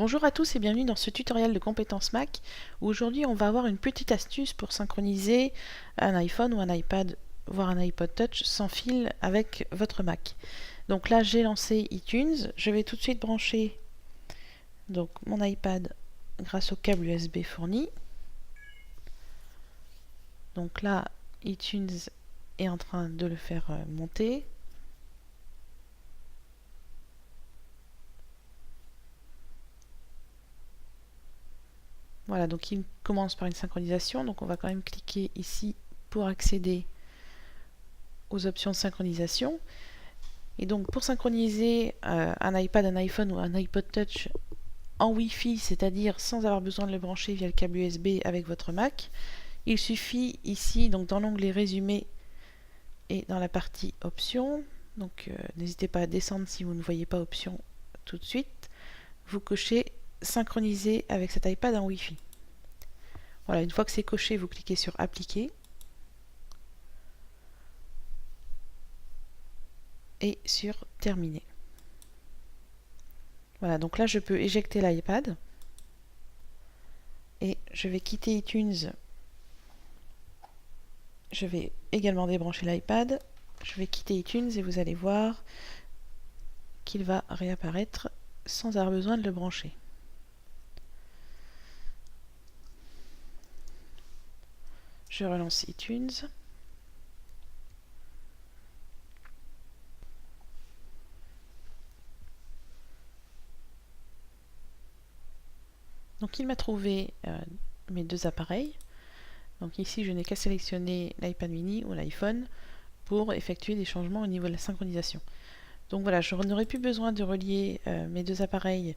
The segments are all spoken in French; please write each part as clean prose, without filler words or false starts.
Bonjour à tous et bienvenue dans ce tutoriel de compétences Mac où aujourd'hui on va avoir une petite astuce pour synchroniser un iPhone ou un iPad, voire un iPod Touch sans fil avec votre Mac. Donc là j'ai lancé iTunes, je vais tout de suite brancher donc mon iPad grâce au câble USB fourni. Donc là iTunes est en train de le faire monter. Voilà, donc il commence par une synchronisation, donc on va quand même cliquer ici pour accéder aux options de synchronisation. Et donc pour synchroniser un iPad, un iPhone ou un iPod Touch en Wi-Fi, c'est-à-dire sans avoir besoin de le brancher via le câble USB avec votre Mac, il suffit ici, donc dans l'onglet résumé et dans la partie options, donc n'hésitez pas à descendre si vous ne voyez pas options tout de suite, vous cochez synchroniser avec cet iPad en Wi-Fi. Voilà, une fois que c'est coché, vous cliquez sur appliquer et sur terminer. Voilà, donc là je peux éjecter l'iPad et je vais quitter iTunes. Je vais également débrancher l'iPad. Je vais quitter iTunes et vous allez voir qu'il va réapparaître sans avoir besoin de le brancher. Je relance iTunes. Donc il m'a trouvé mes deux appareils. Donc ici je n'ai qu'à sélectionner l'iPad mini ou l'iPhone pour effectuer des changements au niveau de la synchronisation. Donc voilà, je n'aurai plus besoin de relier mes deux appareils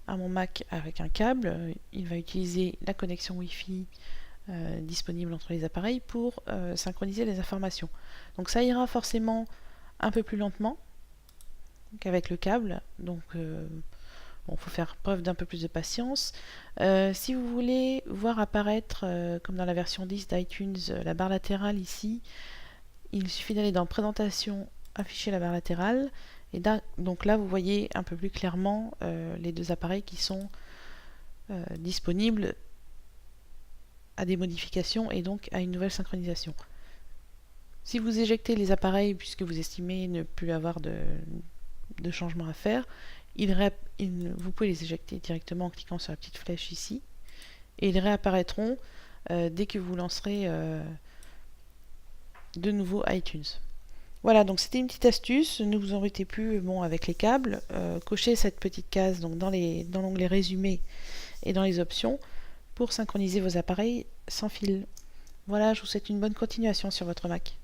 à mon Mac avec un câble. Il va utiliser la connexion Wi-Fi disponible entre les appareils pour synchroniser les informations. Donc ça ira forcément un peu plus lentement qu'avec le câble. Donc bon, faut faire preuve d'un peu plus de patience. Si vous voulez voir apparaître, comme dans la version 10 d'iTunes, la barre latérale ici, il suffit d'aller dans Présentation, afficher la barre latérale, et donc là vous voyez un peu plus clairement les deux appareils qui sont disponibles à des modifications et donc à une nouvelle synchronisation. Si vous éjectez les appareils puisque vous estimez ne plus avoir de changement à faire, vous pouvez les éjecter directement en cliquant sur la petite flèche ici et ils réapparaîtront dès que vous lancerez de nouveau iTunes. Voilà, donc c'était une petite astuce, ne vous embêtez plus avec les câbles, cochez cette petite case donc dans l'onglet résumé et dans les options pour synchroniser vos appareils sans fil. Voilà, je vous souhaite une bonne continuation sur votre Mac.